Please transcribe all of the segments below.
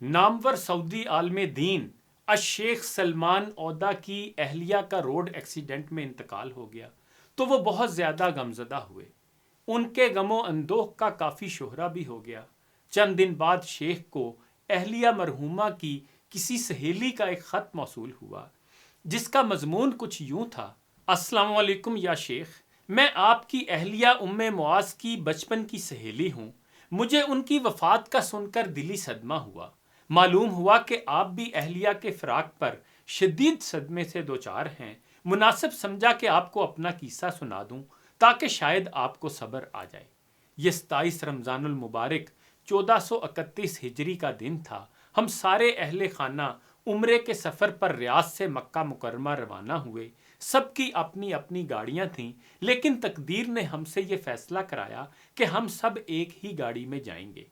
نامور سعودی عالم دین الشیخ سلمان عودہ کی اہلیہ کا روڈ ایکسیڈنٹ میں انتقال ہو گیا تو وہ بہت زیادہ غمزدہ ہوئے۔ ان کے غم و اندوہ کا کافی شہرہ بھی ہو گیا۔ چند دن بعد شیخ کو اہلیہ مرحومہ کی کسی سہیلی کا ایک خط موصول ہوا جس کا مضمون کچھ یوں تھا: السلام علیکم یا شیخ، میں آپ کی اہلیہ ام معاذ کی بچپن کی سہیلی ہوں۔ مجھے ان کی وفات کا سن کر دلی صدمہ ہوا۔ معلوم ہوا کہ آپ بھی اہلیہ کے فراق پر شدید صدمے سے دوچار ہیں۔ مناسب سمجھا کہ آپ کو اپنا قصہ سنا دوں تاکہ شاید آپ کو صبر آ جائے۔ یہ 27 رمضان المبارک 1431 ہجری کا دن تھا۔ ہم سارے اہل خانہ عمرے کے سفر پر ریاض سے مکہ مکرمہ روانہ ہوئے۔ سب کی اپنی اپنی گاڑیاں تھیں، لیکن تقدیر نے ہم سے یہ فیصلہ کرایا کہ ہم سب ایک ہی گاڑی میں جائیں گے۔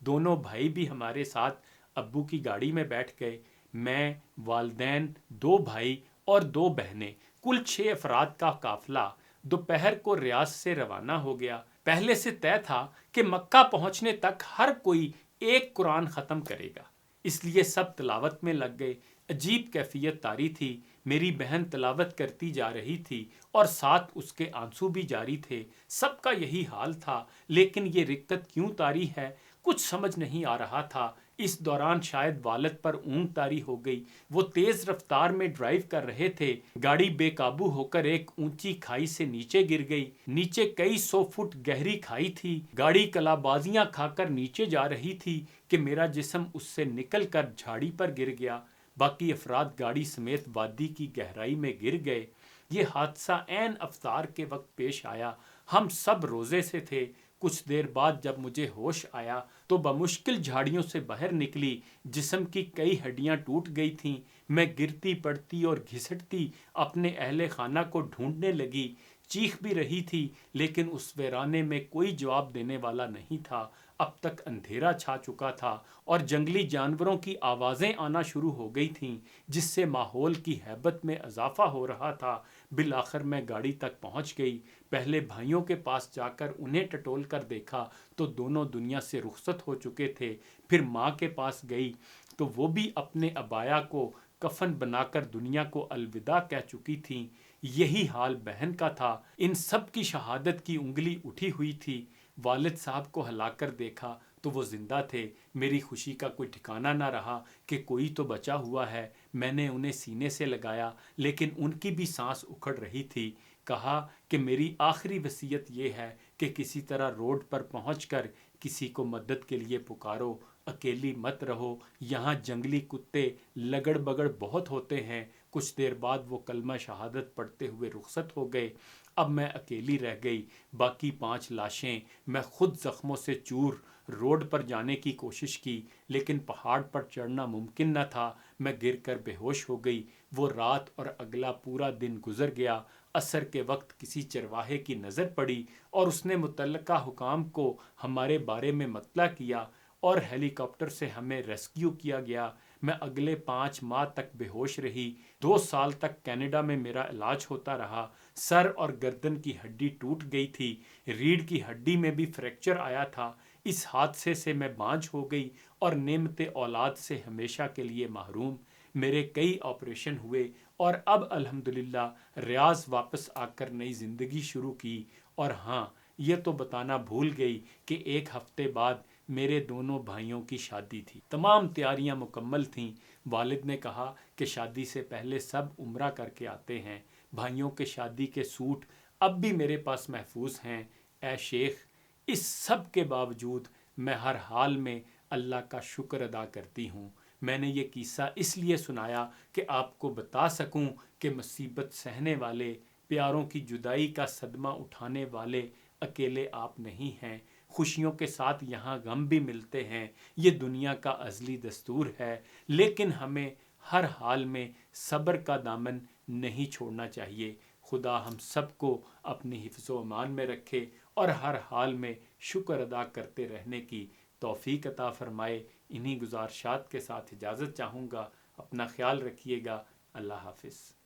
دونوں بھائی بھی ہمارے ساتھ ابو کی گاڑی میں بیٹھ گئے۔ میں، والدین، 2 بھائی اور 2 بہنیں، کل 6 افراد کا قافلہ دوپہر کو ریاض سے روانہ ہو گیا۔ پہلے سے طے تھا کہ مکہ پہنچنے تک ہر کوئی ایک قرآن ختم کرے گا، اس لیے سب تلاوت میں لگ گئے۔ عجیب کیفیت طاری تھی۔ میری بہن تلاوت کرتی جا رہی تھی اور ساتھ اس کے آنسو بھی جاری تھے۔ سب کا یہی حال تھا، لیکن یہ رکت کیوں طاری ہے کچھ سمجھ نہیں آ رہا تھا۔ اس دوران شاید والد پر اونگ طاری ہو گئی۔ وہ تیز رفتار میں ڈرائیو کر رہے تھے۔ گاڑی بے قابو ہو کر ایک اونچی کھائی سے نیچے گر گئی۔ نیچے کئی 100 فٹ گہری کھائی تھی۔ گاڑی کلابازیاں کھا کر نیچے جا رہی تھی کہ میرا جسم اس سے نکل کر جھاڑی پر گر گیا۔ باقی افراد گاڑی سمیت وادی کی گہرائی میں گر گئے۔ یہ حادثہ عین افطار کے وقت پیش آیا۔ ہم سب روزے سے تھے۔ کچھ دیر بعد جب مجھے ہوش آیا تو بمشکل جھاڑیوں سے باہر نکلی۔ جسم کی کئی ہڈیاں ٹوٹ گئی تھیں۔ میں گرتی پڑتی اور گھسٹتی اپنے اہل خانہ کو ڈھونڈنے لگی۔ چیخ بھی رہی تھی، لیکن اس ویرانے میں کوئی جواب دینے والا نہیں تھا۔ اب تک اندھیرا چھا چکا تھا اور جنگلی جانوروں کی آوازیں آنا شروع ہو گئی تھیں، جس سے ماحول کی ہیبت میں اضافہ ہو رہا تھا۔ بالآخر میں گاڑی تک پہنچ گئی۔ پہلے بھائیوں کے پاس جا کر انہیں ٹٹول کر دیکھا تو دونوں دنیا سے رخصت ہو چکے تھے۔ پھر ماں کے پاس گئی تو وہ بھی اپنے عبایا کو کفن بنا کر دنیا کو الوداع کہہ چکی تھیں۔ یہی حال بہن کا تھا۔ ان سب کی شہادت کی انگلی اٹھی ہوئی تھی۔ والد صاحب کو ہلا کر دیکھا تو وہ زندہ تھے۔ میری خوشی کا کوئی ٹھکانہ نہ رہا کہ کوئی تو بچا ہوا ہے۔ میں نے انہیں سینے سے لگایا، لیکن ان کی بھی سانس اکھڑ رہی تھی۔ کہا کہ میری آخری وصیت یہ ہے کہ کسی طرح روڈ پر پہنچ کر کسی کو مدد کے لیے پکارو، اکیلی مت رہو، یہاں جنگلی کتے لگڑ بگڑ بہت ہوتے ہیں۔ کچھ دیر بعد وہ کلمہ شہادت پڑھتے ہوئے رخصت ہو گئے۔ اب میں اکیلی رہ گئی۔ باقی 5 لاشیں میں خود زخموں سے چور روڈ پر جانے کی کوشش کی، لیکن پہاڑ پر چڑھنا ممکن نہ تھا۔ میں گر کر بے ہوش ہو گئی۔ وہ رات اور اگلا پورا دن گزر گیا۔ عصر کے وقت کسی چرواہے کی نظر پڑی اور اس نے متعلقہ حکام کو ہمارے بارے میں مطلع کیا اور ہیلی کاپٹر سے ہمیں ریسکیو کیا گیا۔ میں اگلے 5 ماہ تک بے ہوش رہی۔ 2 سال تک کینیڈا میں میرا علاج ہوتا رہا۔ سر اور گردن کی ہڈی ٹوٹ گئی تھی۔ ریڑھ کی ہڈی میں بھی فریکچر آیا تھا۔ اس حادثے سے میں بانجھ ہو گئی اور نعمت اولاد سے ہمیشہ کے لیے محروم۔ میرے کئی آپریشن ہوئے اور اب الحمدللہ ریاض واپس آ کر نئی زندگی شروع کی۔ اور ہاں، یہ تو بتانا بھول گئی کہ 1 ہفتے بعد میرے دونوں بھائیوں کی شادی تھی۔ تمام تیاریاں مکمل تھیں۔ والد نے کہا کہ شادی سے پہلے سب عمرہ کر کے آتے ہیں۔ بھائیوں کے شادی کے سوٹ اب بھی میرے پاس محفوظ ہیں۔ اے شیخ، اس سب کے باوجود میں ہر حال میں اللہ کا شکر ادا کرتی ہوں۔ میں نے یہ قصہ اس لیے سنایا کہ آپ کو بتا سکوں کہ مصیبت سہنے والے، پیاروں کی جدائی کا صدمہ اٹھانے والے اکیلے آپ نہیں ہیں۔ خوشیوں کے ساتھ یہاں غم بھی ملتے ہیں۔ یہ دنیا کا ازلی دستور ہے، لیکن ہمیں ہر حال میں صبر کا دامن نہیں چھوڑنا چاہیے۔ خدا ہم سب کو اپنی حفظ و امان میں رکھے اور ہر حال میں شکر ادا کرتے رہنے کی توفیق عطا فرمائے۔ انہی گزارشات کے ساتھ اجازت چاہوں گا۔ اپنا خیال رکھیے گا۔ اللہ حافظ۔